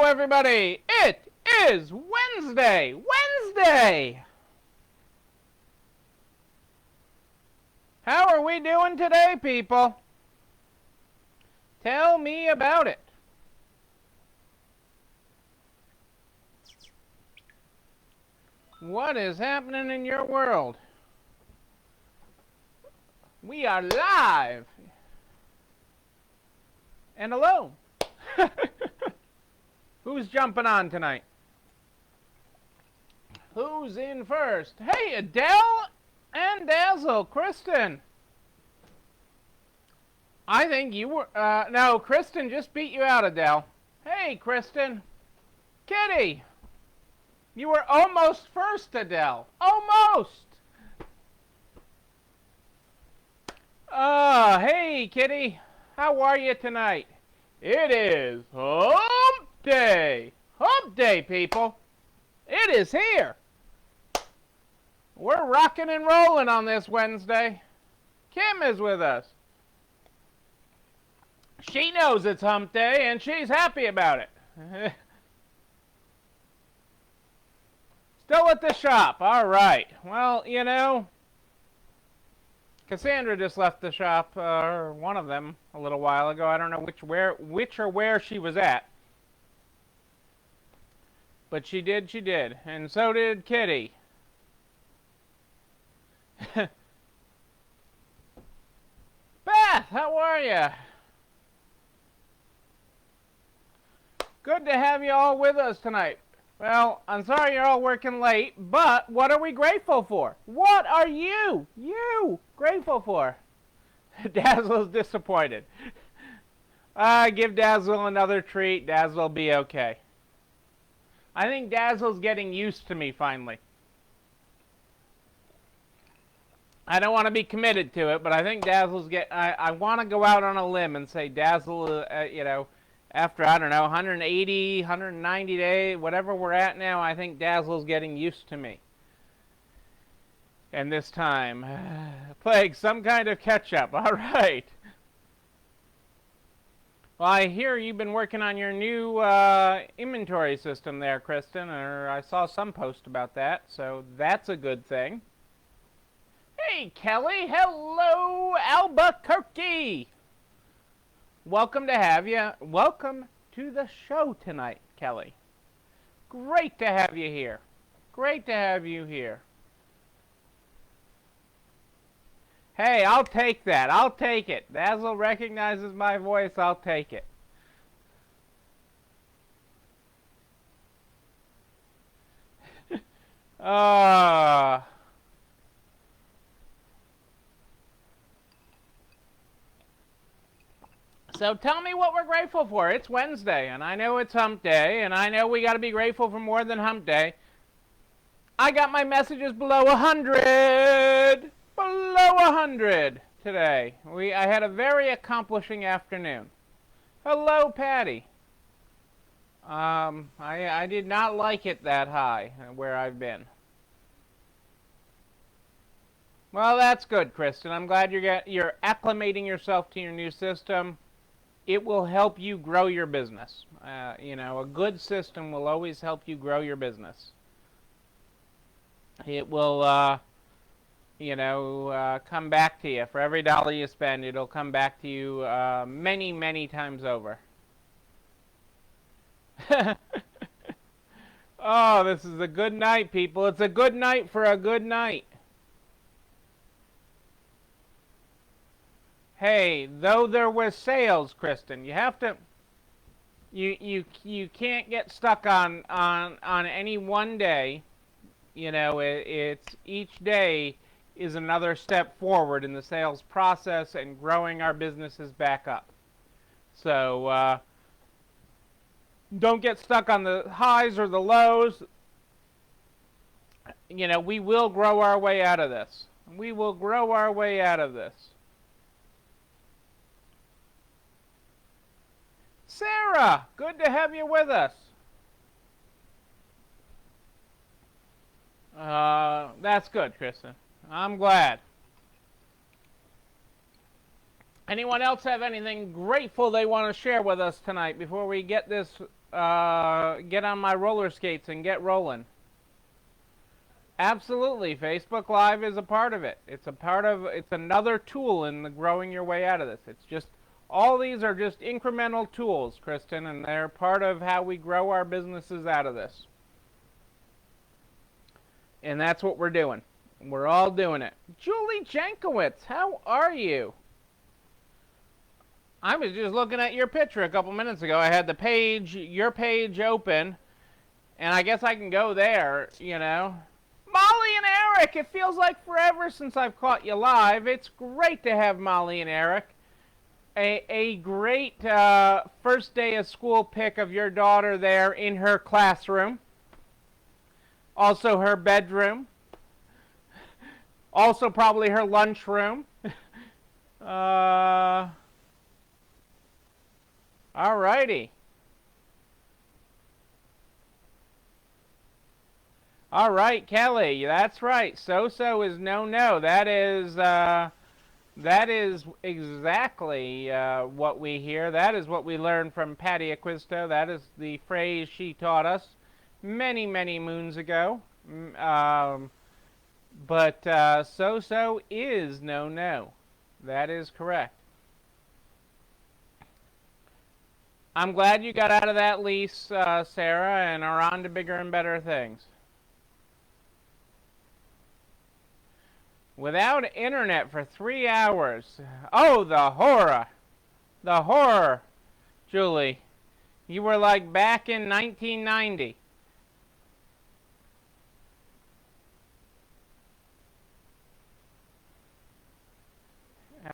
everybody. It is Wednesday. Wednesday. How are we doing today, people? Tell me about it. What is happening in your world? We are live and alone. Who's jumping on tonight? Who's in first? Hey, Adele and Dazzle. Kristen. I think you were... no, Kristen just beat you out, Adele. Hey, Kristen. Kitty. You were almost first, Adele. Almost. Hey, Kitty. How are you tonight? It is hump day. Hump day, people. It is here. We're rocking and rolling on this Wednesday. Kim is with us. She knows it's hump day, and she's happy about it. Still at the shop. All right. Well, you know, Cassandra just left the shop, or one of them, a little while ago. I don't know which or where she was at. But she did. And so did Kitty. Beth, how are you? Good to have you all with us tonight. Well, I'm sorry you're all working late, but what are we grateful for? What are you grateful for? Dazzle's disappointed. Give Dazzle another treat. Dazzle will be okay. I think Dazzle's getting used to me finally. I don't want to be committed to it, but I think Dazzle's I want to go out on a limb and say Dazzle, you know, after, I don't know, 180, 190 days, whatever we're at now, I think Dazzle's getting used to me. And this time, playing some kind of catch-up. All right. Well, I hear you've been working on your new inventory system there, Kristen, or I saw some post about that, so that's a good thing. Hey, Kelly. Hello, Albuquerque. Welcome to have you. Welcome to the show tonight, Kelly. Great to have you here. Great to have you here. Hey, I'll take that. I'll take it. Dazzle recognizes my voice. I'll take it. So tell me what we're grateful for. It's Wednesday, and I know it's hump day, and I know we got to be grateful for more than hump day. I got my messages below 100. Below 100 today. I had a very accomplishing afternoon. Hello, Patty. I did not like it that high where I've been. Well, that's good, Kristen. I'm glad you're acclimating yourself to your new system. It will help you grow your business. You know, a good system will always help you grow your business. It will, you know, come back to you. For every dollar you spend, it'll come back to you many, many times over. Oh, this is a good night, people. It's a good night for a good night. Hey, though there was sales, Kristen, you have to, you can't get stuck on any one day. You know, it's each day is another step forward in the sales process and growing our businesses back up. So don't get stuck on the highs or the lows. You know, we will grow our way out of this. We will grow our way out of this. Sarah, good to have you with us. That's good, Kristen. I'm glad. Anyone else have anything grateful they want to share with us tonight before we get this get on my roller skates and get rolling. Absolutely, Facebook Live is a part of it. It's another tool in the growing your way out of this. It's just, all these are just incremental tools, Kristen, and they're part of how we grow our businesses out of this. And that's what we're doing. We're all doing it. Julie Jankowitz, how are you? I was just looking at your picture a couple minutes ago. I had your page open, and I guess I can go there, you know. Molly and Eric, it feels like forever since I've caught you live. It's great to have Molly and Eric. A great first day of school pic of your daughter there in her classroom. Also her bedroom. Also probably her lunchroom. Alrighty. All right, Kelly, that's right. So is no. That is exactly what we hear. That is what we learned from Patty Acquisto. That is the phrase she taught us many, many moons ago. But so is no. That is correct. I'm glad you got out of that lease, Sarah, and are on to bigger and better things. Without internet for 3 hours. Oh, the horror. The horror, Julie. You were like back in 1990.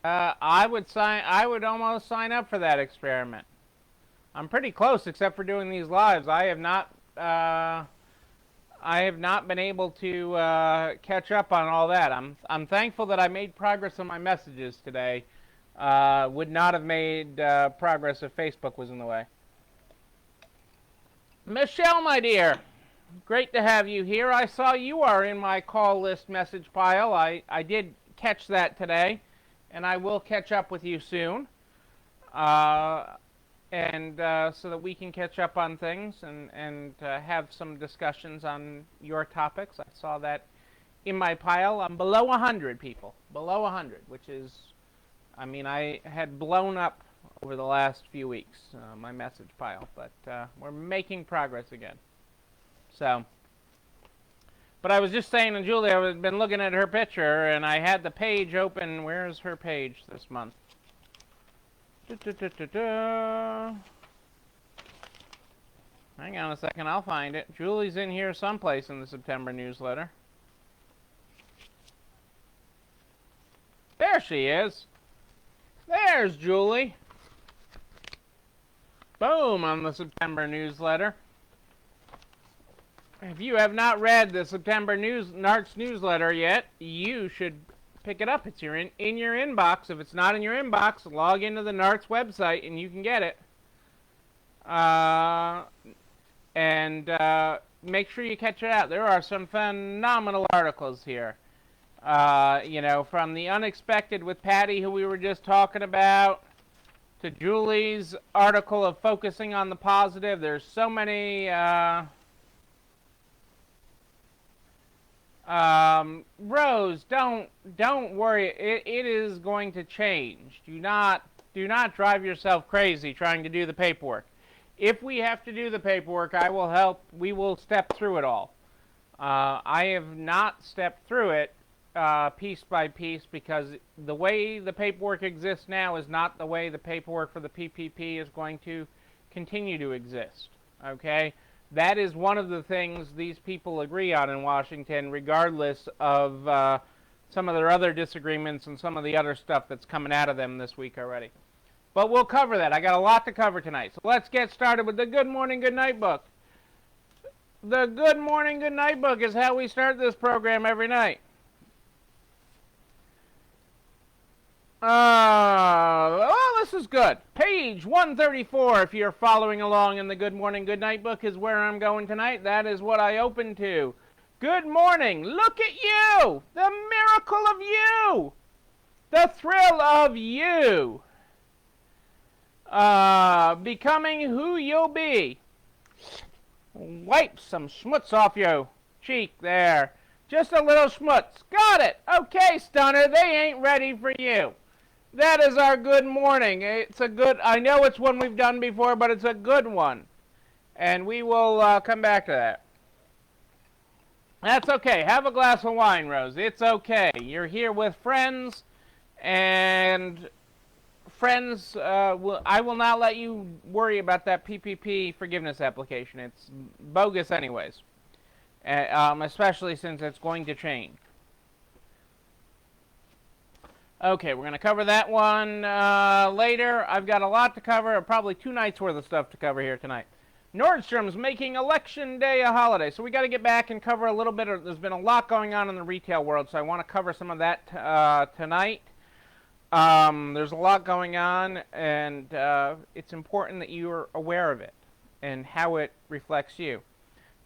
I would almost sign up for that experiment. I'm pretty close, except for doing these lives. I have not been able to catch up on all that. I'm thankful that I made progress on my messages today. Would not have made progress if Facebook was in the way. Michelle, my dear, great to have you here. I saw you are in my call list message pile. I did catch that today, and I will catch up with you soon. And so that we can catch up on things and have some discussions on your topics. I saw that in my pile. I'm below 100 people. Below 100, which is, I mean, I had blown up over the last few weeks, my message pile. But we're making progress again. So, but I was just saying to Julie, I've been looking at her picture, and I had the page open. Where's her page this month? Hang on a second, I'll find it. Julie's in here someplace in the September newsletter. There she is. There's Julie. Boom, on the September newsletter. If you have not read the September NARTS newsletter yet, you should pick it up. It's in your inbox. If it's not in your inbox, log into the NARTS website and you can get it. And make sure you catch it out. There are some phenomenal articles here. You know, from the unexpected with Patty, who we were just talking about, to Julie's article of focusing on the positive. There's so many. Rose, don't worry. It is going to change. Do not drive yourself crazy trying to do the paperwork. If we have to do the paperwork, I will help. We will step through it all. I have not stepped through it piece by piece because the way the paperwork exists now is not the way the paperwork for the PPP is going to continue to exist. Okay? That is one of the things these people agree on in Washington, regardless of some of their other disagreements and some of the other stuff that's coming out of them this week already. But we'll cover that. I got a lot to cover tonight. So let's get started with the Good Morning, Good Night book. The Good Morning, Good Night book is how we start this program every night. Oh, this is good. Page 134, if you're following along in the Good Morning, Good Night book, is where I'm going tonight. That is what I opened to. Good morning. Look at you. The miracle of you. The thrill of you. Becoming who you'll be. Wipe some schmutz off your cheek there. Just a little schmutz. Got it. Okay, Stunner, they ain't ready for you. That is our good morning. It's a good, I know it's one we've done before, but it's a good one. And we will come back to that. That's okay. Have a glass of wine, Rose. It's okay. You're here with friends, and friends, I will not let you worry about that PPP forgiveness application. It's bogus anyways, especially since it's going to change. Okay, we're going to cover that one later. I've got a lot to cover, probably 2 nights worth of stuff to cover here tonight. Nordstrom's making Election Day a holiday, so we got to get back and cover a little bit. There's been a lot going on in the retail world, so I want to cover some of that tonight. There's a lot going on, and it's important that you're aware of it and how it reflects you.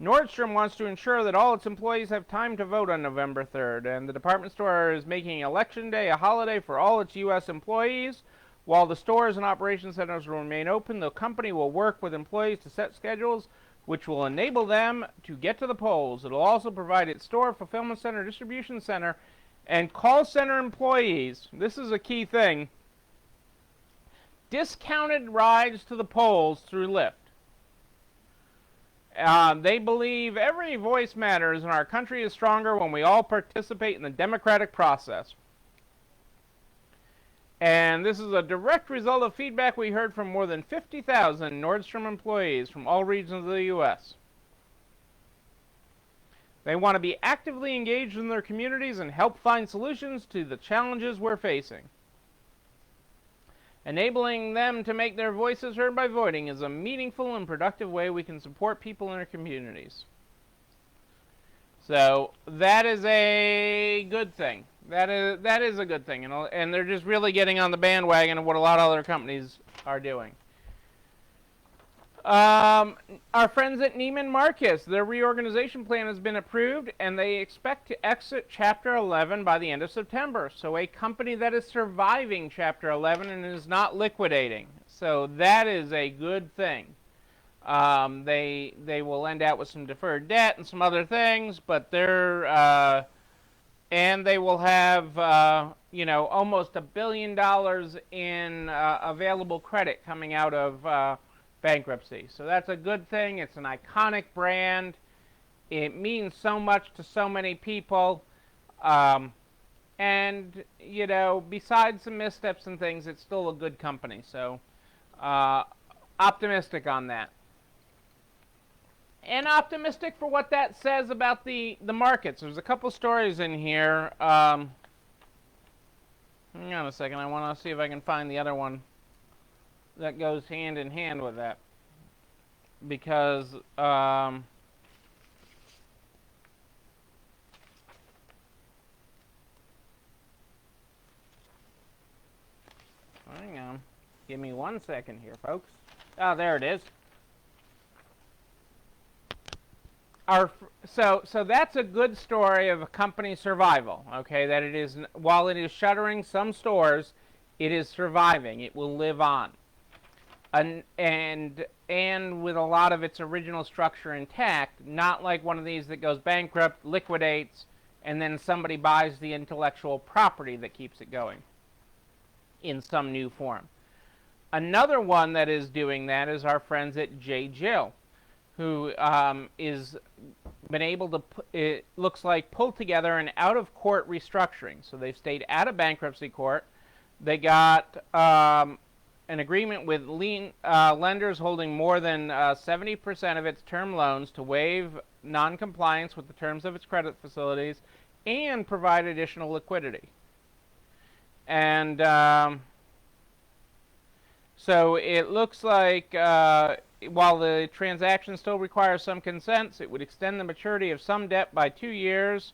Nordstrom wants to ensure that all its employees have time to vote on November 3rd, and the department store is making Election Day a holiday for all its U.S. employees. While the stores and operations centers will remain open, the company will work with employees to set schedules which will enable them to get to the polls. It will also provide its store, fulfillment center, distribution center, and call center employees, this is a key thing, discounted rides to the polls through Lyft. They believe every voice matters and our country is stronger when we all participate in the democratic process. And this is a direct result of feedback we heard from more than 50,000 Nordstrom employees from all regions of the U.S. They want to be actively engaged in their communities and help find solutions to the challenges we're facing. Enabling them to make their voices heard by voting is a meaningful and productive way we can support people in our communities. So that is a good thing. That is a good thing, and they're just really getting on the bandwagon of what a lot of other companies are doing. Our friends at Neiman Marcus, their reorganization plan has been approved, and they expect to exit Chapter 11 by the end of September. So a company that is surviving Chapter 11 and is not liquidating. So that is a good thing. They will end out with some deferred debt and some other things, but they're and they will have almost $1 billion in available credit coming out of bankruptcy. So that's a good thing. It's an iconic brand. It means so much to so many people. And, besides some missteps and things, it's still a good company. So optimistic on that. And optimistic for what that says about the markets. There's a couple stories in here. Hang on a second. I want to see if I can find the other one that goes hand in hand with that. Because, hang on. Give me 1 second here, folks. Oh, there it is. So that's a good story of a company's survival, okay, that it is, while it is shuttering some stores, it is surviving. It will live on. And with a lot of its original structure intact, not like one of these that goes bankrupt, liquidates, and then somebody buys the intellectual property that keeps it going in some new form. Another one that is doing that is our friends at J. Jill, who is been able to, it looks like, pull together an out-of-court restructuring. So they've stayed out of bankruptcy court. They got an agreement with lenders holding more than 70% of its term loans to waive non-compliance with the terms of its credit facilities and provide additional liquidity. And so it looks like while the transaction still requires some consents, it would extend the maturity of some debt by 2 years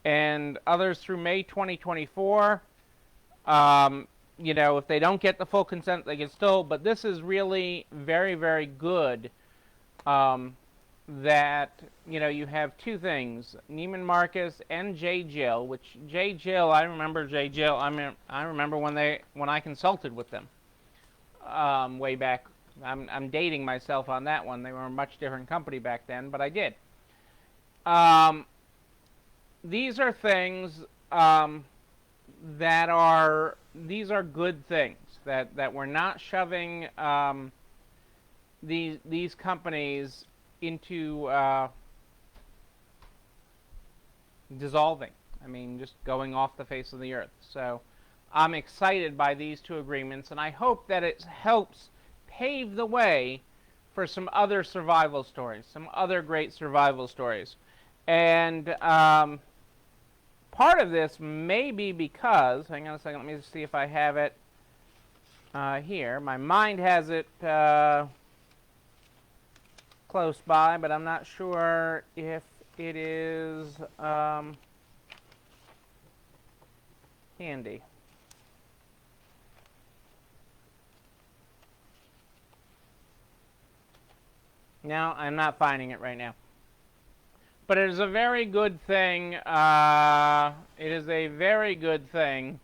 and others through May 2024. If they don't get the full consent, they can still, but this is really very, very good that, you have two things, Neiman Marcus and J. Jill, which J. Jill, I remember J. Jill, I remember when I consulted with them way back I'm dating myself on that one. They were a much different company back then, but I did. These are things these are good things that we're not shoving these companies into dissolving. I mean, just going off the face of the earth. So I'm excited by these two agreements, and I hope that it helps pave the way for some other survival stories, some other great survival stories. And part of this may be because, hang on a second, let me just see if I have it here. My mind has it close by, but I'm not sure if it is handy. No, I'm not finding it right now. But it is a very good thing. It is a very good thing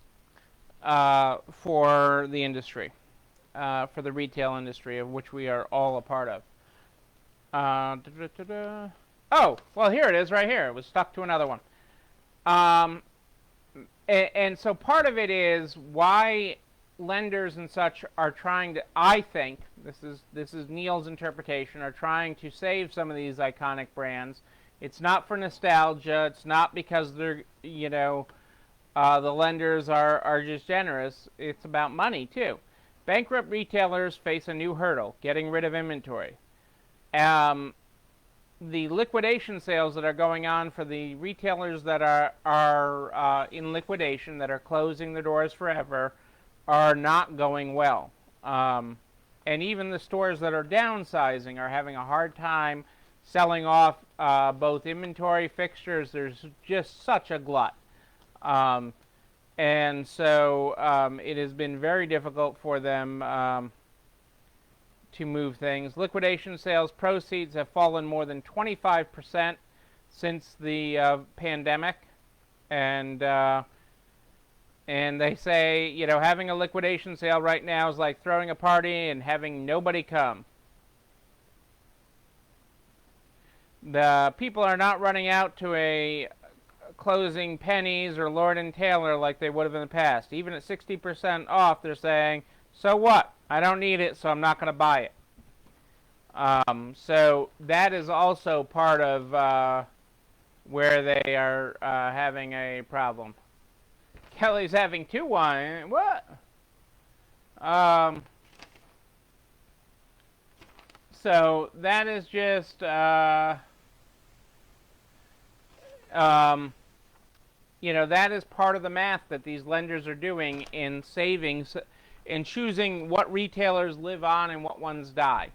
for the industry, for the retail industry, of which we are all a part of. Oh, well, here it is right here. It was stuck to another one. And so part of it is why lenders and such are trying to, I think, this is Neil's interpretation, are trying to save some of these iconic brands. It's not for nostalgia. It's not because they're, the lenders are just generous. It's about money, too. Bankrupt retailers face a new hurdle, getting rid of inventory. The liquidation sales that are going on for the retailers that are in liquidation, that are closing their doors forever, are not going well. And even the stores that are downsizing are having a hard time selling off both inventory, fixtures. There's just such a glut. And so it has been very difficult for them to move things. Liquidation sales proceeds have fallen more than 25% since the pandemic. And they say, having a liquidation sale right now is like throwing a party and having nobody come. The people are not running out to a closing Penney's or Lord & Taylor like they would have in the past. Even at 60% off, they're saying, so what? I don't need it, so I'm not going to buy it. So that is also part of where they are having a problem. Kelly's having 2 wine. What? So that is just that is part of the math that these lenders are doing in savings, in choosing what retailers live on and what ones die.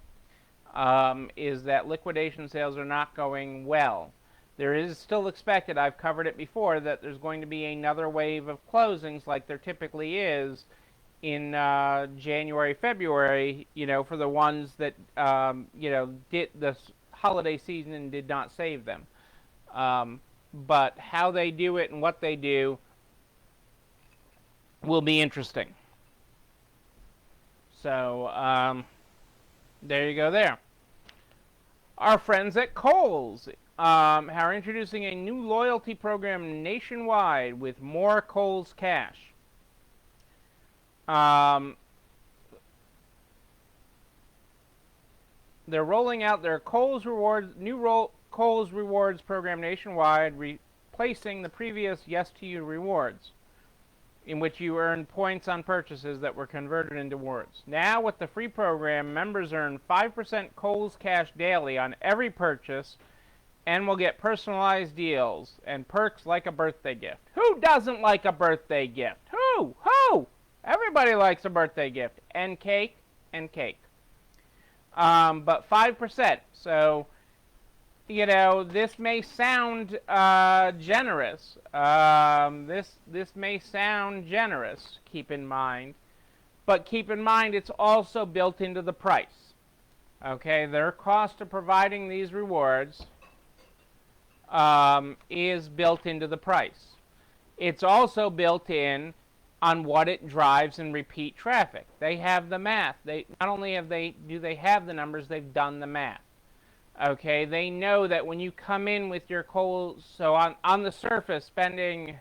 Is that liquidation sales are not going well. There is still expected, I've covered it before, that there's going to be another wave of closings like there typically is in January, February, for the ones that, did the holiday season and did not save them. But how they do it and what they do will be interesting. So, there you go there. Our friends at Kohl's are introducing a new loyalty program nationwide with more Kohl's Cash. They're rolling out their Kohl's Rewards, Kohl's Rewards program nationwide, replacing the previous Yes to You rewards, in which you earn points on purchases that were converted into rewards. Now, with the free program, members earn 5% Kohl's Cash daily on every purchase and will get personalized deals and perks like a birthday gift. Who doesn't like a birthday gift? Who? Everybody likes a birthday gift. And cake. But 5%. So, this may sound generous. This may sound generous, keep in mind. But keep in mind, it's also built into the price. Okay, their cost of providing these rewards is built into the price. It's also built in on what it drives in repeat traffic. They have the math. They not only do they have the numbers, they've done the math. Okay, they know that when you come in with your Kohl's, so on the surface spending,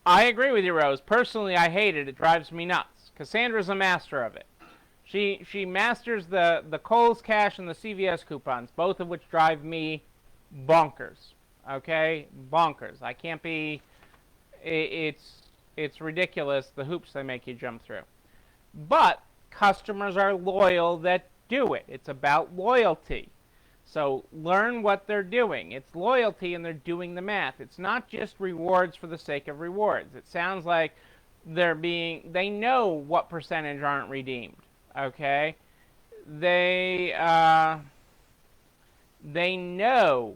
I agree with you, Rose. Personally, I hate it. It drives me nuts. Cassandra's a master of it. She masters the Kohl's Cash and the CVS coupons, both of which drive me bonkers. Okay, bonkers. I can't be. It's ridiculous the hoops they make you jump through. But customers are loyal that do it. It's about loyalty. So learn what they're doing. It's loyalty and they're doing the math. It's not just rewards for the sake of rewards. It sounds like they know what percentage aren't redeemed. Okay? They know,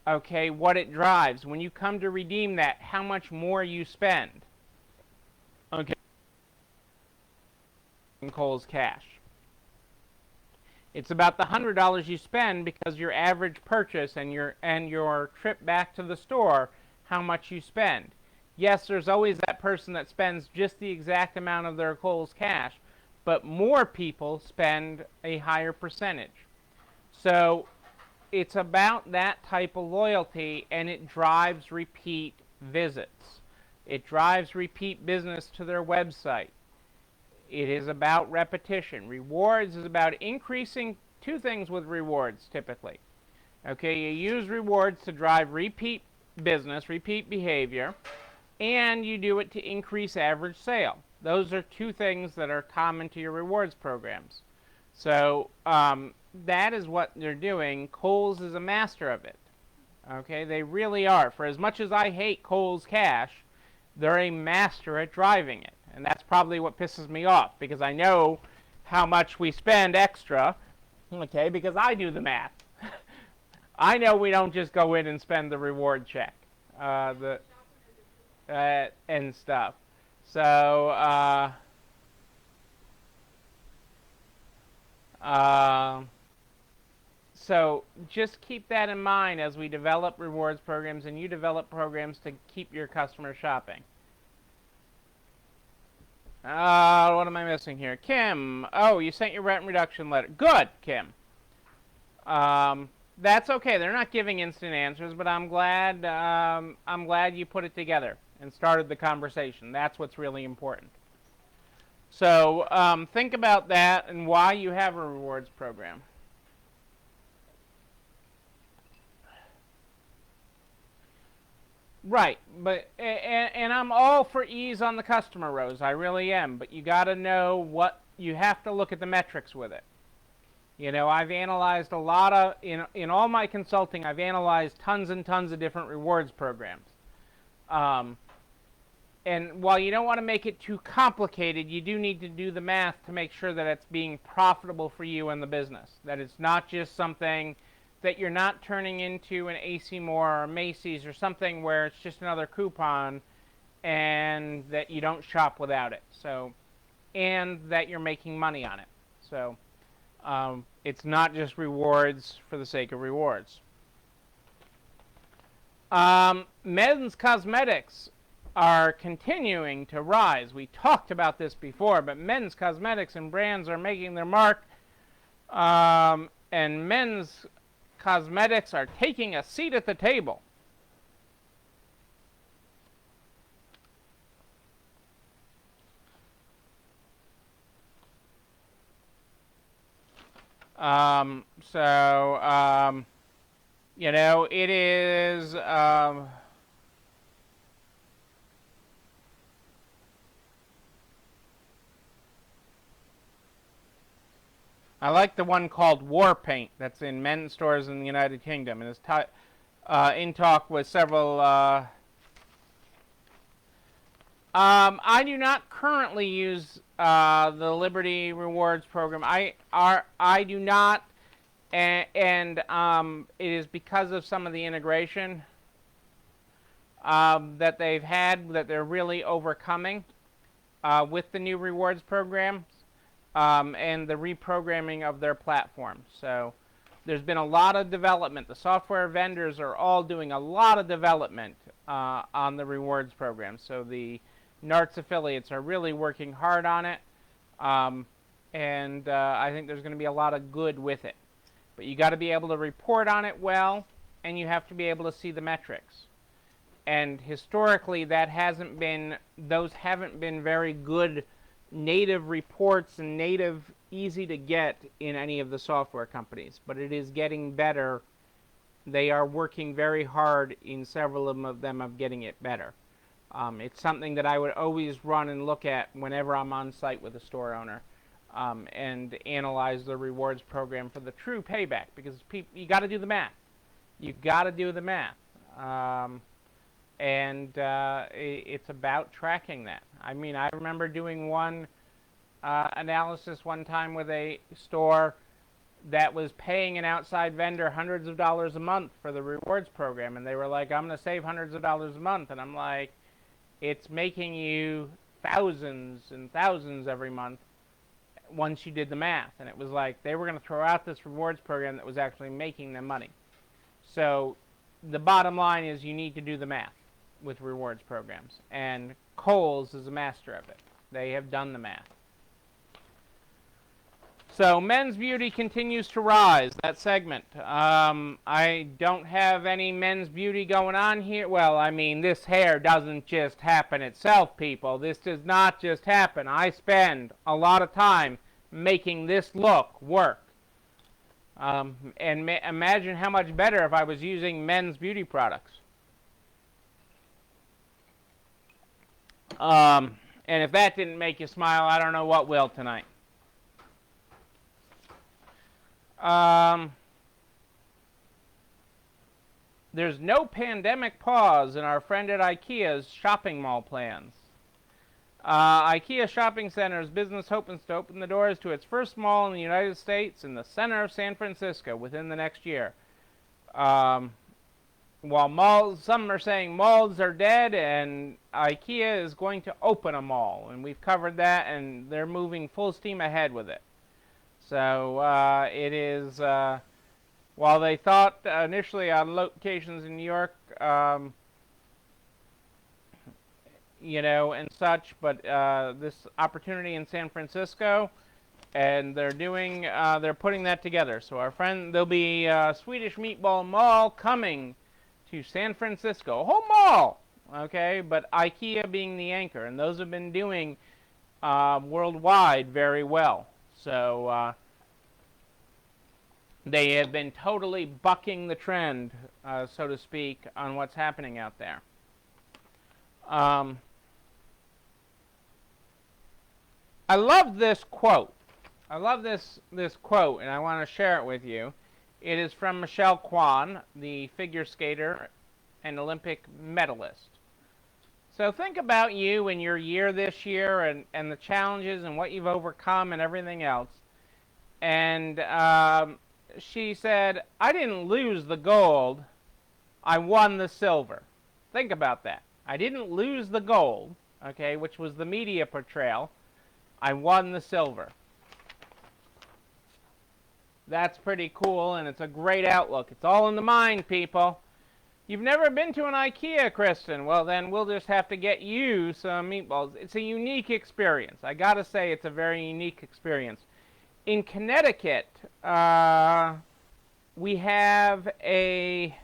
okay, what it drives. When you come to redeem that, how much more you spend. Okay. In Kohl's Cash. It's about the $100 you spend because your average purchase and your trip back to the store, how much you spend. Yes, there's always that person that spends just the exact amount of their Kohl's Cash, but more people spend a higher percentage. So it's about that type of loyalty, and it drives repeat visits. It drives repeat business to their website. It is about repetition. Rewards is about increasing two things with rewards, typically. Okay, you use rewards to drive repeat business, repeat behavior, and you do it to increase average sale. Those are two things that are common to your rewards programs. So that is what they're doing. Kohl's is a master of it. Okay, they really are. For as much as I hate Kohl's Cash, they're a master at driving it. And that's probably what pisses me off, because I know how much we spend extra, okay, because I do the math. I know we don't just go in and spend the reward check and stuff. So, so just keep that in mind as we develop rewards programs and you develop programs to keep your customers shopping. What am I missing here? Kim, oh, you sent your rent reduction letter. Good, Kim. That's okay. They're not giving instant answers, but I'm glad you put it together and started the conversation. That's what's really important. So think about that and why you have a rewards program. Right, but and I'm all for ease on the customer, Rose. I really am. But you got to know what you have to look at the metrics with it. You know, I've analyzed a lot of in all my consulting. I've analyzed tons and tons of different rewards programs. And while you don't want to make it too complicated, you do need to do the math to make sure that it's being profitable for you and the business. That it's not just something that you're not turning into an AC Moore or Macy's or something where it's just another coupon and that you don't shop without it. So, and that you're making money on it. So, it's not just rewards for the sake of rewards. Men's cosmetics are continuing to rise. We talked about this before, but men's cosmetics and brands are making their mark, and men's cosmetics are taking a seat at the table. You know, it is I like the one called War Paint that's in men's stores in the United Kingdom, and is in talk with several. I do not currently use the Liberty Rewards program. I do not, and it is because of some of the integration that they've had that they're really overcoming with the new rewards program. And the reprogramming of their platform. So There's been a lot of development. The software vendors are all doing a lot of development on the rewards program. So the NARTS affiliates are really working hard on it. And I think there's going to be a lot of good with it. But you got to be able to report on it well, and you have to be able to see the metrics. And historically, those haven't been very good native reports and native easy to get in any of the software companies. But it is getting better. They are working very hard in several of them of getting it better. It's something that I would always run and look at whenever I'm on site with a store owner, and analyze the rewards program for the true payback, because you got to do the math. You got to do the math. It's about tracking that. I mean, I remember doing one analysis one time with a store that was paying an outside vendor hundreds of dollars a month for the rewards program, and they were like, I'm going to save hundreds of dollars a month. And I'm like, it's making you thousands and thousands every month once you did the math. And it was like they were going to throw out this rewards program that was actually making them money. So the bottom line is you need to do the math with rewards programs, and Kohl's is a master of it. They have done the math. So men's beauty continues to rise, that segment. I don't have any men's beauty going on here. Well, I mean, this hair doesn't just happen itself, people. This does not just happen. I spend a lot of time making this look work. And imagine how much better if I was using men's beauty products. And if that didn't make you smile, I don't know what will tonight. There's no pandemic pause in our friend at IKEA's shopping mall plans. IKEA Shopping Center's business hopes to open the doors to its first mall in the United States in the center of San Francisco within the next year. While some are saying malls are dead, and IKEA is going to open a mall, and we've covered that, and they're moving full steam ahead with it. So it is, while they thought initially on locations in New York, and such, but this opportunity in San Francisco, and they're putting that together. So our friend, there'll be a Swedish Meatball Mall coming to San Francisco, a whole mall, okay, but IKEA being the anchor, and those have been doing worldwide very well. So they have been totally bucking the trend, so to speak, on what's happening out there. I love this quote. I love this quote, and I want to share it with you. It is from Michelle Kwan, the figure skater and Olympic medalist. So think about you and your year this year, and the challenges and what you've overcome and everything else. And she said, I didn't lose the gold, I won the silver. Think about that. I didn't lose the gold, okay, which was the media portrayal. I won the silver. That's pretty cool, and it's a great outlook. It's all in the mind, people. You've never been to an IKEA, Kristen. Well, then we'll just have to get you some meatballs. It's a unique experience. I got to say, it's a very unique experience. In Connecticut, we have a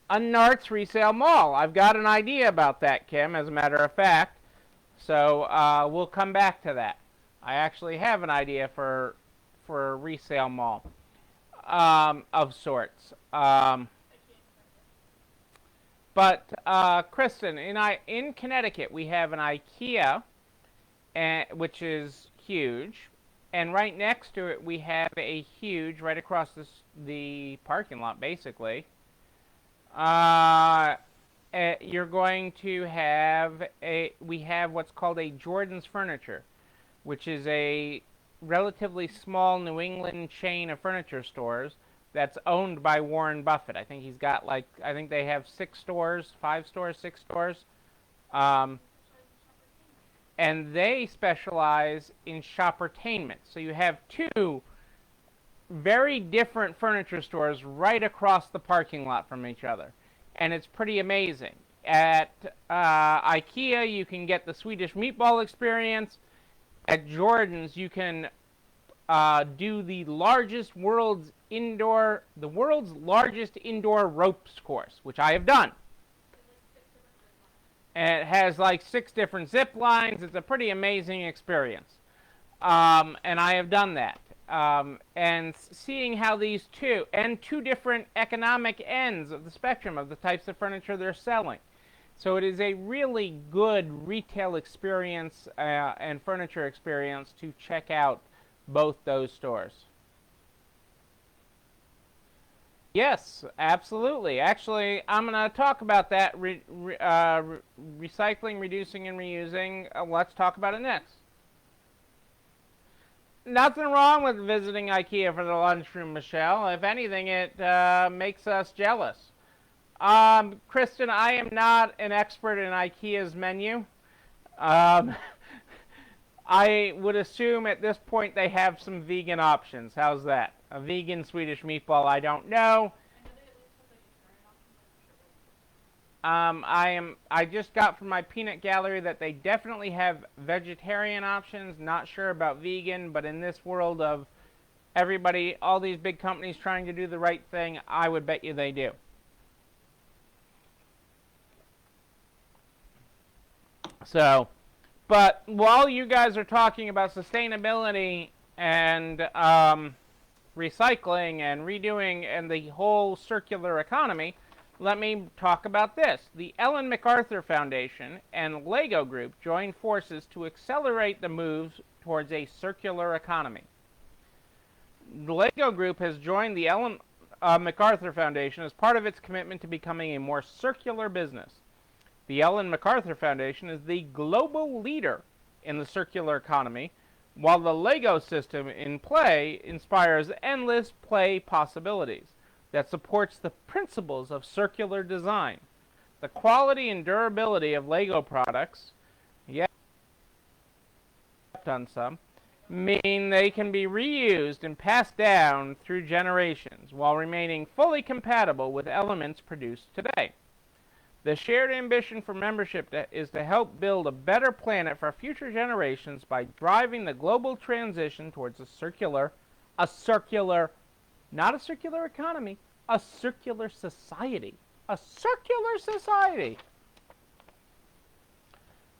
NARTS resale mall. I've got an idea about that, Kim, as a matter of fact. So we'll come back to that. I actually have an idea for a resale mall of sorts. But Kristen, in Connecticut, we have an IKEA, which is huge, and right next to it we have a huge, right across the parking lot, basically. You're going to have we have what's called a Jordan's Furniture, which is a relatively small New England chain of furniture stores that's owned by Warren Buffett. I think he's got I think they have 6 stores, 5 stores, 6 stores. And they specialize in shoppertainment. So you have 2 very different furniture stores right across the parking lot from each other. And it's pretty amazing. At IKEA, you can get the Swedish meatball experience. At Jordan's, you can do the world's largest indoor ropes course, which I have done. And it has like 6 different zip lines. It's a pretty amazing experience. And I have done that. And seeing how these two different economic ends of the spectrum of the types of furniture they're selling. So it is a really good retail experience and furniture experience to check out both those stores. Yes, absolutely. Actually, I'm going to talk about that, recycling, reducing, and reusing. Let's talk about it next. Nothing wrong with visiting IKEA for the lunchroom, Michelle. If anything, it makes us jealous. Kristen, I am not an expert in IKEA's menu. I would assume at this point they have some vegan options. How's that? A vegan Swedish meatball, I don't know. I just got from my peanut gallery that they definitely have vegetarian options. Not sure about vegan, but in this world of everybody, all these big companies trying to do the right thing, I would bet you they do. So, but while you guys are talking about sustainability and recycling and redoing and the whole circular economy, let me talk about this. The Ellen MacArthur Foundation and LEGO Group joined forces to accelerate the move towards a circular economy. The LEGO Group has joined the Ellen MacArthur Foundation as part of its commitment to becoming a more circular business. The Ellen MacArthur Foundation is the global leader in the circular economy, while the LEGO system in play inspires endless play possibilities that supports the principles of circular design. The quality and durability of LEGO products, done some, mean they can be reused and passed down through generations while remaining fully compatible with elements produced today. The shared ambition for membership is to help build a better planet for future generations by driving the global transition towards not a circular economy, a circular society. A circular society.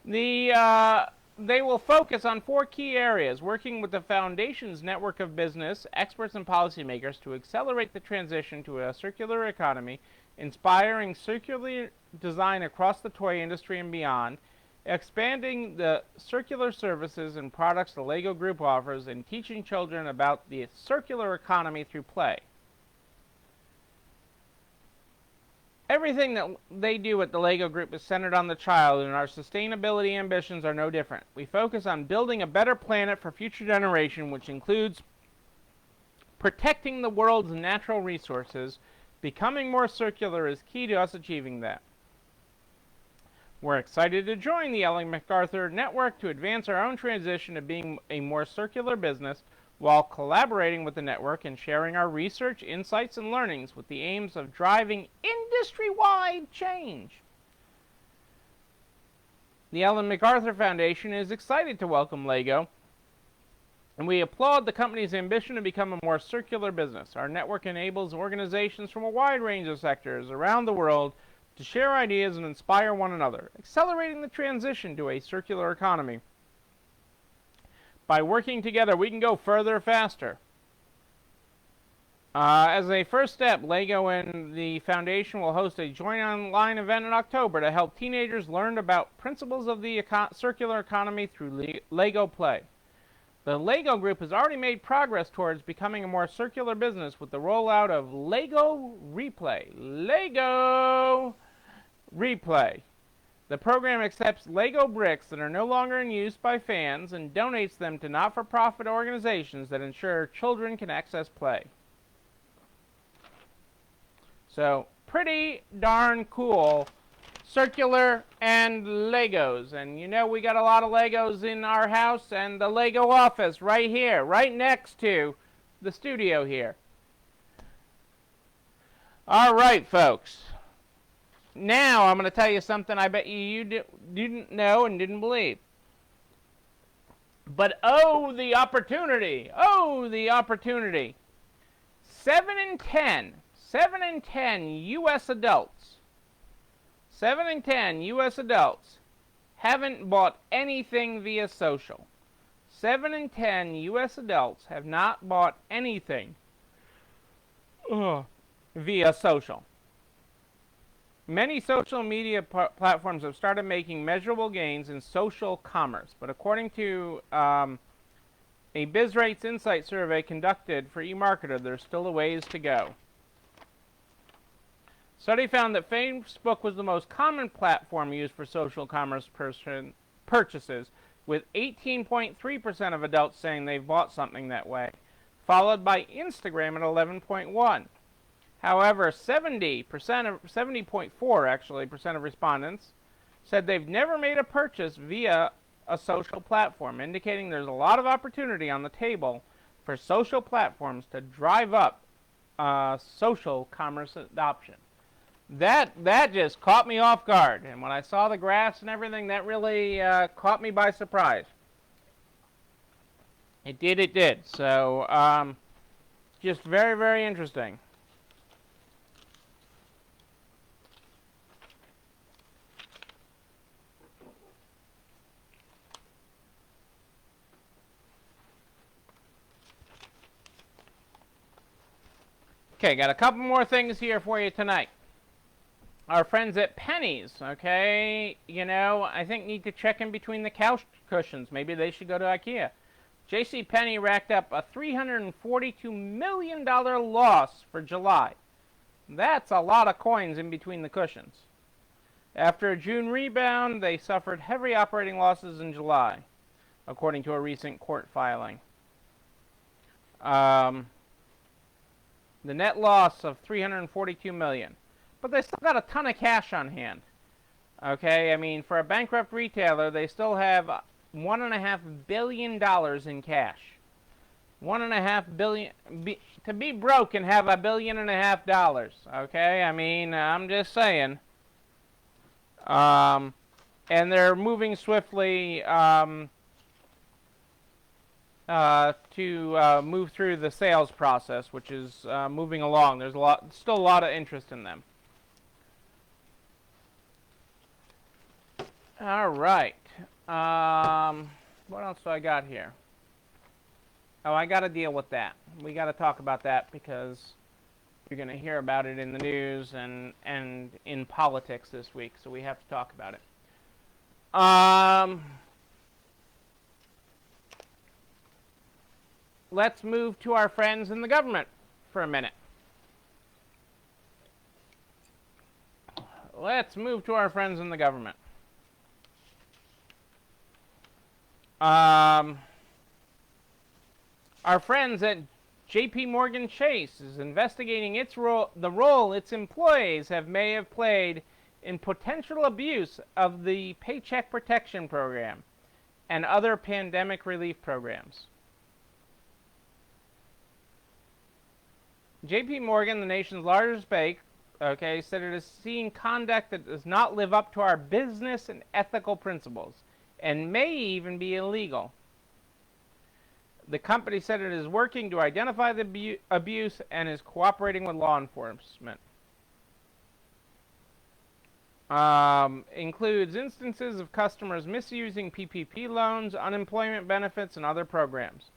They will focus on 4 key areas, working with the Foundation's network of business, experts, and policymakers to accelerate the transition to a circular economy, inspiring circular design across the toy industry and beyond, expanding the circular services and products the LEGO Group offers, and teaching children about the circular economy through play. Everything that they do at the LEGO Group is centered on the child, and our sustainability ambitions are no different. We focus on building a better planet for future generations, which includes protecting the world's natural resources. Becoming more circular is key to us achieving that. We're excited to join the Ellen MacArthur Network to advance our own transition to being a more circular business while collaborating with the network and sharing our research, insights, and learnings with the aims of driving industry-wide change. The Ellen MacArthur Foundation is excited to welcome LEGO, and we applaud the company's ambition to become a more circular business. Our network enables organizations from a wide range of sectors around the world to share ideas and inspire one another, accelerating the transition to a circular economy. By working together, we can go further faster. As a first step, LEGO and the Foundation will host a joint online event in October to help teenagers learn about principles of the circular economy through LEGO Play. The LEGO Group has already made progress towards becoming a more circular business with the rollout of LEGO Replay. LEGO Replay. The program accepts LEGO bricks that are no longer in use by fans and donates them to not-for-profit organizations that ensure children can access play. So, pretty darn cool. Circular and Legos. And you know we got a lot of Legos in our house, and the Lego office right here, right next to the studio here. All right, folks. Now I'm going to tell you something I bet you didn't know and didn't believe. But oh, the opportunity. Oh, the opportunity. 7 in 10 U.S. adults, 7 in 10 U.S. adults haven't bought anything via social. 7 in 10 U.S. adults have not bought anything via social. Many social media platforms have started making measurable gains in social commerce, but according to a BizRates Insight survey conducted for eMarketer, there's still a ways to go. Study found that Facebook was the most common platform used for social commerce purchases, with 18.3% of adults saying they've bought something that way, followed by Instagram at 11.1%. However, 70.4% of respondents said they've never made a purchase via a social platform, indicating there's a lot of opportunity on the table for social platforms to drive up social commerce adoption. That just caught me off guard, and when I saw the graphs and everything, that really caught me by surprise. It did. So, just very, very interesting. Okay, got a couple more things here for you tonight. Our friends at Penney's, okay, I think need to check in between the couch cushions. Maybe they should go to IKEA. J.C. Penney racked up a $342 million loss for July. That's a lot of coins in between the cushions. After a June rebound, they suffered heavy operating losses in July, according to a recent court filing. The net loss of $342 million. But they still got a ton of cash on hand. Okay, I mean, for a bankrupt retailer, they still have $1.5 billion in cash. $1.5 billion. To be broke and have $1.5 billion. Okay, I mean, I'm just saying. And they're moving swiftly to move through the sales process, which is moving along. There's still a lot of interest in them. All right. What else do I got here? Oh, I got to deal with that. We got to talk about that because you're going to hear about it in the news and in politics this week, so we have to talk about it. Let's move to our friends in the government for a minute. Let's move to our friends in the government. Our friends at J.P. Morgan Chase is investigating the role its employees may have played in potential abuse of the Paycheck Protection Program and other pandemic relief programs. J.P. Morgan, the nation's largest bank, said it has seen conduct that does not live up to our business and ethical principles and may even be illegal. The company said it is working to identify the abuse and is cooperating with law enforcement. Includes instances of customers misusing PPP loans, unemployment benefits, and other programs.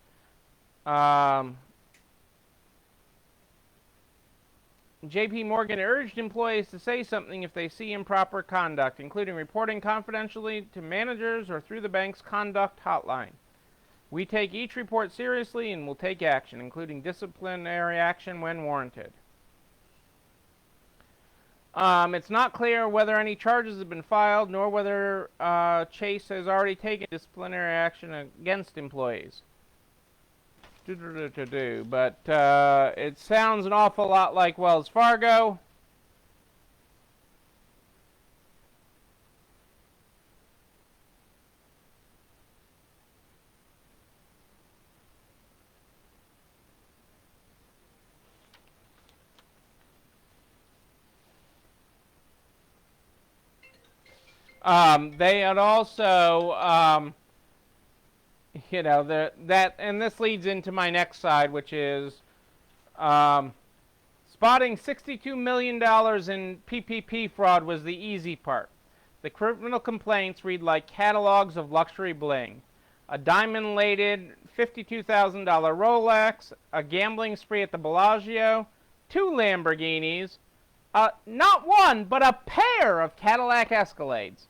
J.P. Morgan urged employees to say something if they see improper conduct, including reporting confidentially to managers or through the bank's conduct hotline. We take each report seriously and will take action, including disciplinary action when warranted. It's not clear whether any charges have been filed, nor whether Chase has already taken disciplinary action against employees. But it sounds an awful lot like Wells Fargo. They had also, and this leads into my next side, which is spotting $62 million in PPP fraud was the easy part. The criminal complaints read like catalogs of luxury bling. A diamond-lated $52,000 Rolex, a gambling spree at the Bellagio, 2 Lamborghinis, not one, but a pair of Cadillac Escalades,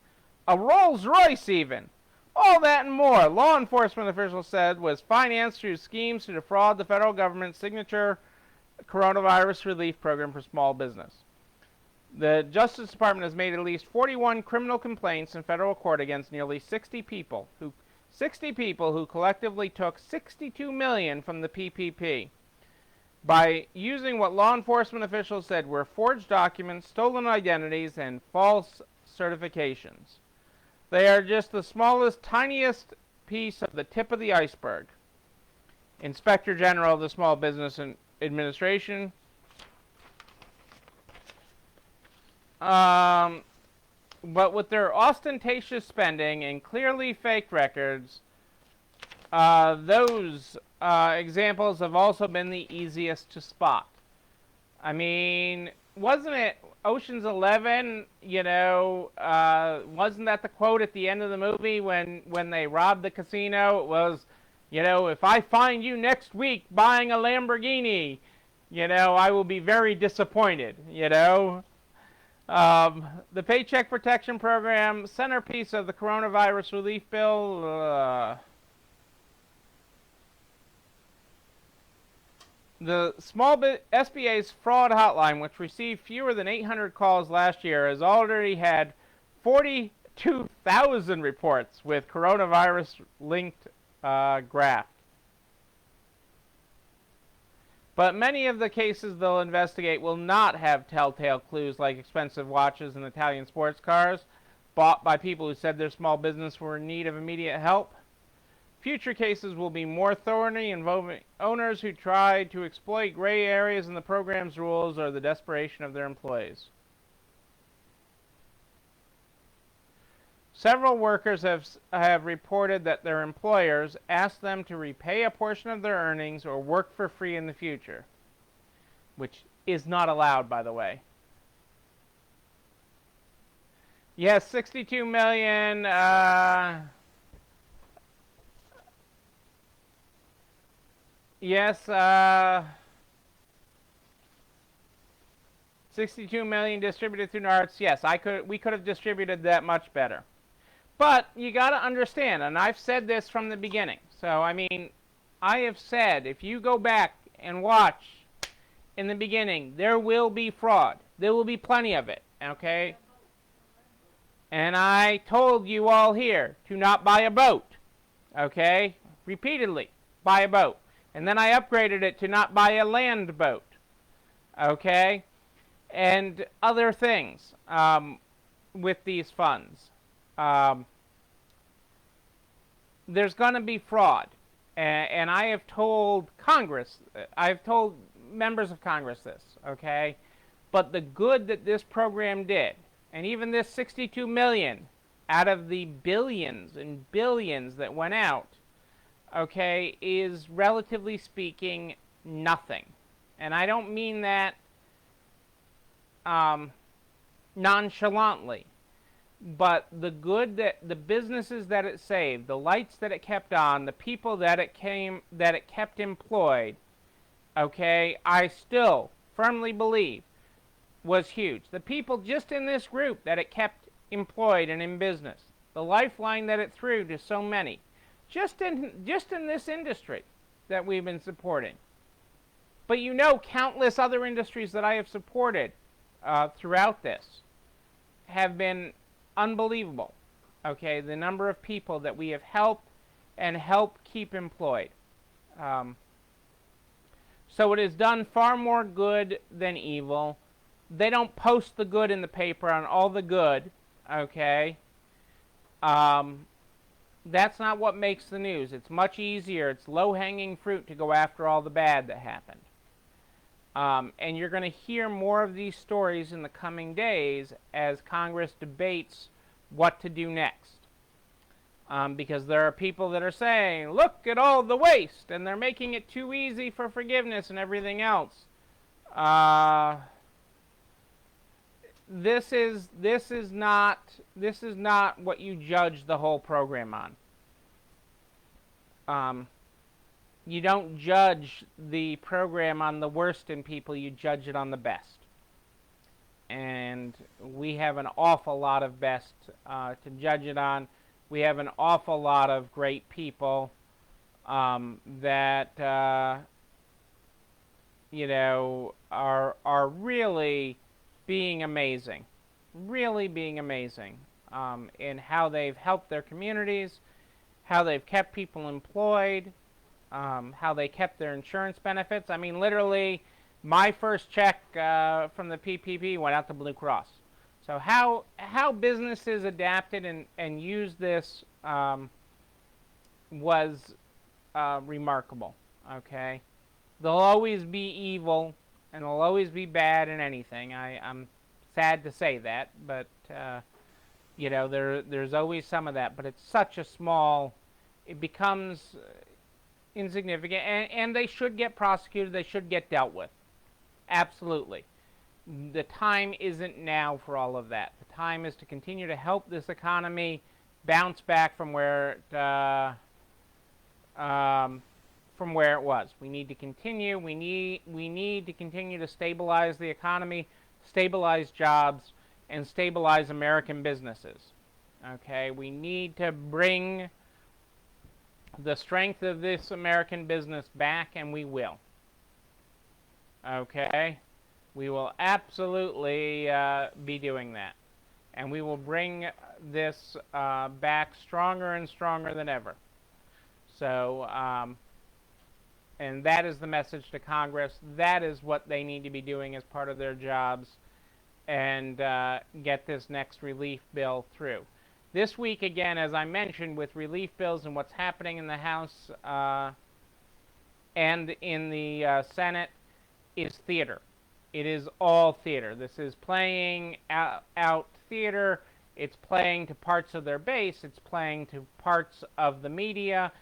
a Rolls Royce even. All that and more, law enforcement officials said, was financed through schemes to defraud the federal government's signature coronavirus relief program for small business. The Justice Department has made at least 41 criminal complaints in federal court against nearly 60 people who collectively took $62 million from the PPP by using what law enforcement officials said were forged documents, stolen identities, and false certifications. They are just the smallest, tiniest piece of the tip of the iceberg. Inspector General of the Small Business Administration. But with their ostentatious spending and clearly fake records, those examples have also been the easiest to spot. I mean, wasn't it Ocean's 11, wasn't that the quote at the end of the movie when they robbed the casino? It was, if I find you next week buying a Lamborghini, I will be very disappointed, The Paycheck Protection Program, centerpiece of the coronavirus relief bill, the SBA's fraud hotline, which received fewer than 800 calls last year, has already had 42,000 reports with coronavirus-linked graft. But many of the cases they'll investigate will not have telltale clues like expensive watches and Italian sports cars bought by people who said their small business were in need of immediate help. Future cases will be more thorny, involving owners who try to exploit gray areas in the program's rules or the desperation of their employees. Several workers have reported that their employers asked them to repay a portion of their earnings or work for free in the future, which is not allowed, by the way. Yes, 62 million. Yes, 62 million distributed through NARTS. Yes, we could have distributed that much better. But you got to understand, and I've said this from the beginning. So, I mean, I have said, if you go back and watch in the beginning, there will be fraud. There will be plenty of it, okay? And I told you all here to not buy a boat, okay? Repeatedly, buy a boat. And then I upgraded it to not buy a land boat, okay? And other things with these funds. There's going to be fraud. And I have told Congress, I've told members of Congress this, okay? But the good that this program did, and even this 62 million out of the billions and billions that went out, okay, is relatively speaking nothing. And I don't mean that nonchalantly, but the good that the businesses that it saved, the lights that it kept on, the people that it kept employed, okay, I still firmly believe was huge. The people just in this group that it kept employed and in business, the lifeline that it threw to so many. Just in this industry that we've been supporting. But countless other industries that I have supported throughout this have been unbelievable. Okay, the number of people that we have helped and help keep employed. So it has done far more good than evil. They don't post the good in the paper on all the good, okay? That's not what makes the news. It's much easier. It's low-hanging fruit to go after all the bad that happened. And you're going to hear more of these stories in the coming days as Congress debates what to do next. Because there are people that are saying, look at all the waste, and they're making it too easy for forgiveness and everything else. This is not what you judge the whole program on. You don't judge the program on the worst in people, you judge it on the best. And we have an awful lot of best to judge it on. We have an awful lot of great people that are really being amazing, in how they've helped their communities, how they've kept people employed, how they kept their insurance benefits. I mean, literally, my first check from the PPP went out to Blue Cross. So how businesses adapted and used this was remarkable. Okay, there'll always be evil and there'll always be bad in anything. I'm sad to say that, but there's always some of that. But it's such a small, it becomes insignificant, and they should get prosecuted. They should get dealt with. Absolutely. The time isn't now for all of that. The time is to continue to help this economy bounce back from where it was. We need to continue. We need to continue to stabilize the economy, stabilize jobs, and stabilize American businesses. Okay, we need to bring the strength of this American business back, and we will. Okay, we will absolutely be doing that, and we will bring this back stronger and stronger than ever. So, and that is the message to Congress. That is what they need to be doing as part of their jobs, and get this next relief bill through. This week, again, as I mentioned, with relief bills and what's happening in the House and in the Senate, is theater. It is all theater. This is playing out theater. It's playing to parts of their base. It's playing to parts of the media.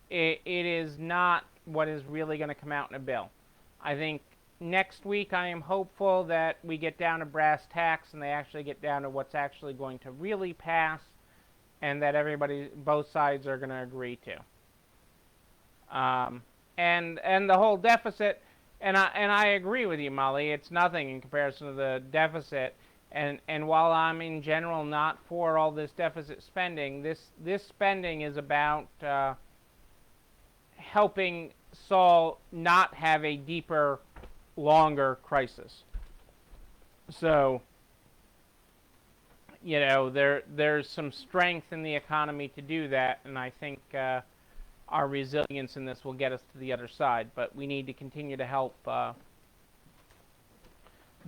It is not what is really going to come out in a bill. I think next week I am hopeful that we get down to brass tacks and they actually get down to what's actually going to really pass, and that both sides are going to agree to. And the whole deficit, and I agree with you, Molly, it's nothing in comparison to the deficit. And while I'm in general not for all this deficit spending, this spending is about helping Saul not have a deeper, longer crisis. So, there's some strength in the economy to do that, and I think our resilience in this will get us to the other side. But we need to continue to help the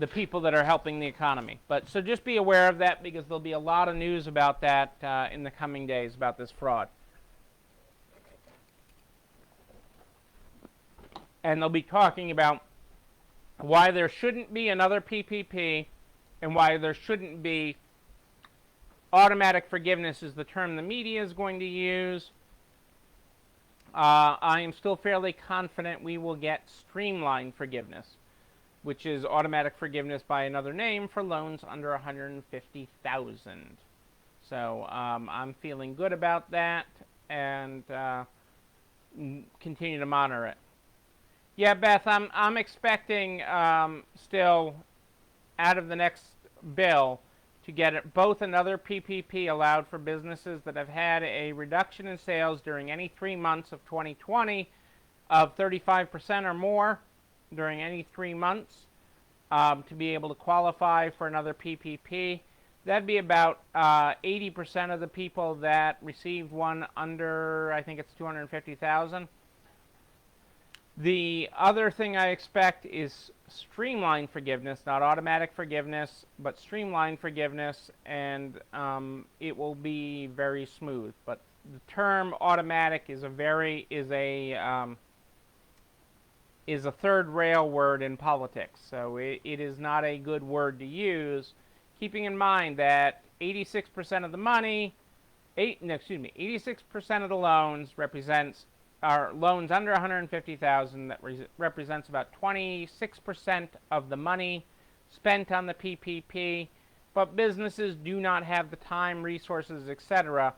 people that are helping the economy. But so just be aware of that, because there'll be a lot of news about that in the coming days about this fraud. And they'll be talking about why there shouldn't be another PPP and why there shouldn't be automatic forgiveness is the term the media is going to use. I am still fairly confident we will get streamlined forgiveness, which is automatic forgiveness by another name for loans under $150,000. So I'm feeling good about that, and continue to monitor it. Yeah, Beth, I'm expecting still out of the next bill to get both another PPP allowed for businesses that have had a reduction in sales during any 3 months of 2020 of 35% or more during any 3 months to be able to qualify for another PPP. That'd be about 80% of the people that received one under, I think it's 250,000. The other thing I expect is streamlined forgiveness, not automatic forgiveness, but streamlined forgiveness, and it will be very smooth. But the term automatic is a third rail word in politics, so it is not a good word to use, keeping in mind that 86% of the money, 86% of the loans are loans under 150,000. That represents about 26% of the money spent on the PPP. But businesses do not have the time, resources, etc.,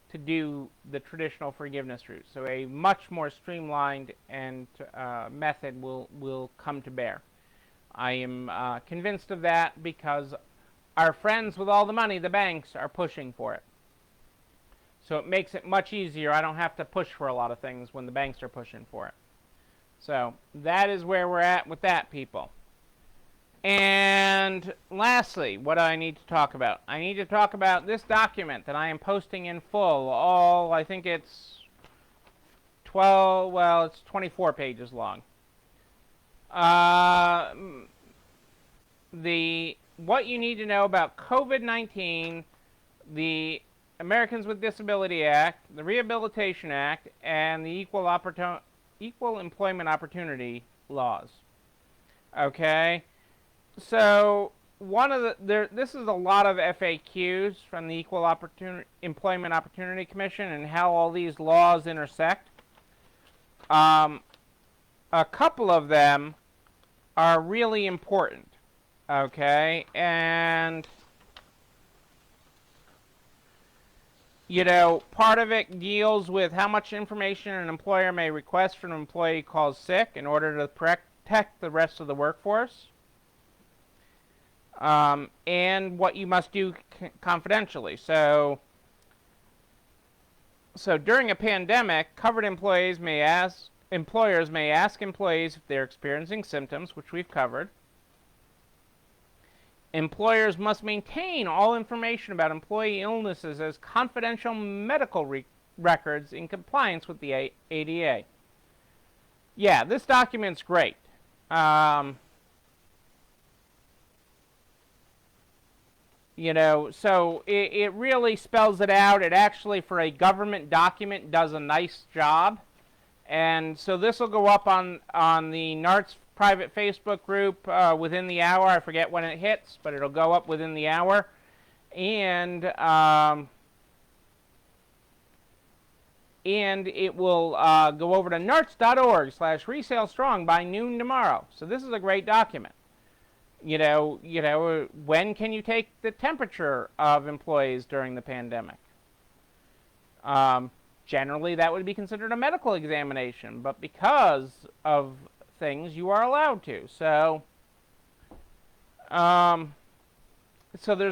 to do the traditional forgiveness route. So a much more streamlined and method will come to bear. I am convinced of that because our friends with all the money, the banks, are pushing for it. So it makes it much easier. I don't have to push for a lot of things when the banks are pushing for it. So that is where we're at with that, people. And lastly, what do I need to talk about? I need to talk about this document that I am posting in full. I think it's 24 pages long. What you need to know about COVID-19, the Americans with Disability Act, the Rehabilitation Act, and the Equal Employment Opportunity laws. Okay? So this is a lot of FAQs from the Equal Employment Opportunity Commission and how all these laws intersect. A couple of them are really important, okay? And, part of it deals with how much information an employer may request from an employee called sick in order to protect the rest of the workforce. And what you must do confidentially. So during a pandemic, covered employers may ask employees if they're experiencing symptoms, which we've covered. Employers must maintain all information about employee illnesses as confidential medical records in compliance with the ADA. Yeah, this document's great. So it really spells it out. It actually, for a government document, does a nice job. And so this will go up on the NARTS private Facebook group within the hour. I forget when it hits, but it'll go up within the hour. And it will go over to narts.org/resalestrong by noon tomorrow. So this is a great document. When can you take the temperature of employees during the pandemic? Generally, that would be considered a medical examination, but because of things, you are allowed to. So there's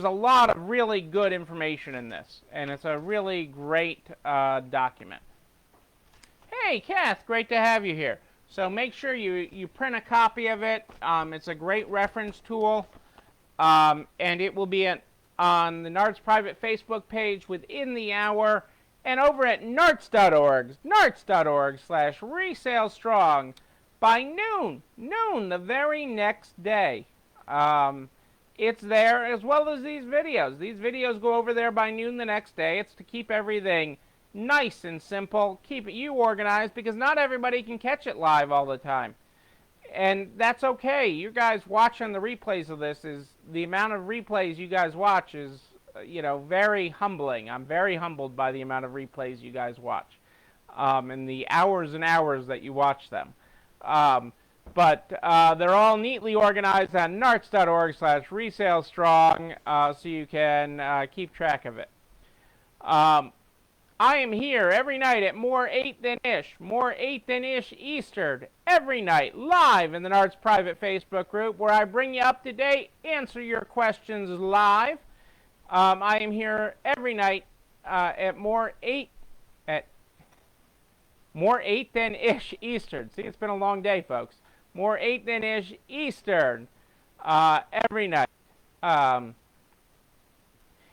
a lot of really good information in this, and it's a really great document. Hey, Kath, great to have you here. So make sure you print a copy of it. It's a great reference tool, and it will be on the NARTS private Facebook page within the hour, and over at narts.org/resalestrong by noon the very next day. It's there as well as these videos. These videos go over there by noon the next day. It's to keep everything nice and simple, keep you organized, because not everybody can catch it live all the time. And that's okay. You guys watching the replays of this, the amount of replays you guys watch is, very humbling. I'm very humbled by the amount of replays you guys watch, and the hours and hours that you watch them. But they're all neatly organized on narts.org/resalestrong, so you can keep track of it. I am here every night at more 8 than ish Eastern, every night, live in the NARTS private Facebook group, where I bring you up to date, answer your questions live. I am here every night at more 8 than ish Eastern. See, it's been a long day, folks. More 8 than ish Eastern every night.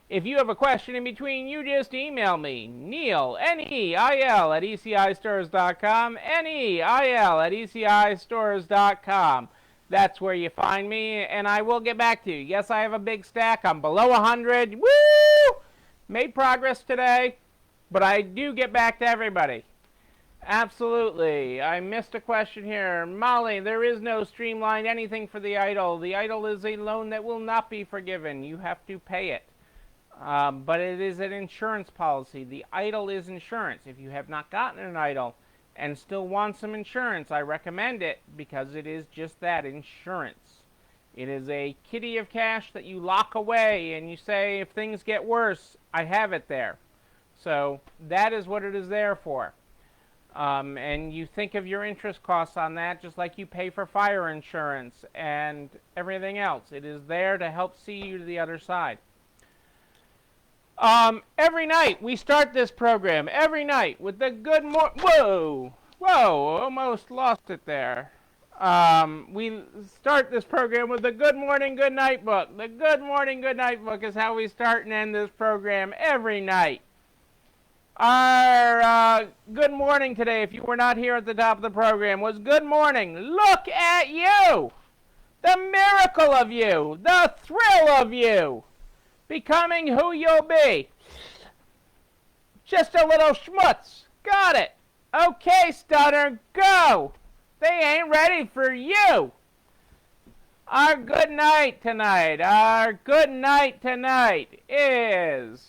If you have a question in between, you just email me, Neil, Neil, at ECIstores.com, Neil at ECIstores.com. That's where you find me, and I will get back to you. Yes, I have a big stack. I'm below 100. Woo! Made progress today, but I do get back to everybody. Absolutely. I missed a question here. Molly, there is no streamlined anything for the EIDL. The EIDL is a loan that will not be forgiven. You have to pay it. But it is an insurance policy. The idle is insurance. If you have not gotten an idle and still want some insurance, I recommend it because it is just that, insurance. It is a kitty of cash that you lock away and you say, if things get worse, I have it there. So that is what it is there for. And you think of your interest costs on that just like you pay for fire insurance and everything else. It is there to help see you to the other side. Every night we start this program, every night, with the good morning. Whoa! Almost lost it there. We start this program with the Good Morning, Good Night book. The Good Morning, Good Night book is how we start and end this program every night. Our good morning today, if you were not here at the top of the program, was good morning. Look at you! The miracle of you! The thrill of you! Becoming who you'll be. Just a little schmutz. Got it. Okay, Stunner, go! They ain't ready for you! Our good night tonight is... Our good night tonight is...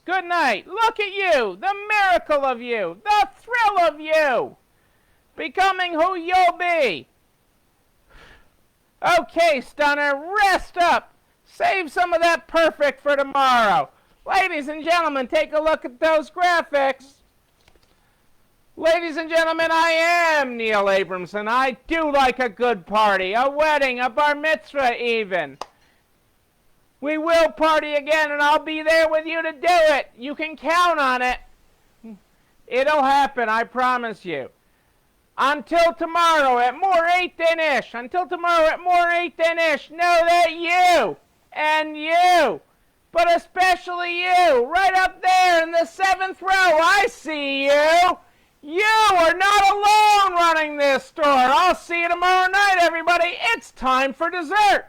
Good night! Look at you! The miracle of you! The thrill of you! Becoming who you'll be! Okay, Stunner, rest up! Save some of that perfect for tomorrow. Ladies and gentlemen, take a look at those graphics. Ladies and gentlemen, I am Neil Abramson. I do like a good party, a wedding, a bar mitzvah even. We will party again, and I'll be there with you to do it. You can count on it. It'll happen, I promise you. Until tomorrow at more 8 than ish. Until tomorrow at more 8 than ish. Know that you and you, but especially you, right up there in the 7th row, I see you. You are not alone running this store. I'll see you tomorrow night, everybody. It's time for dessert.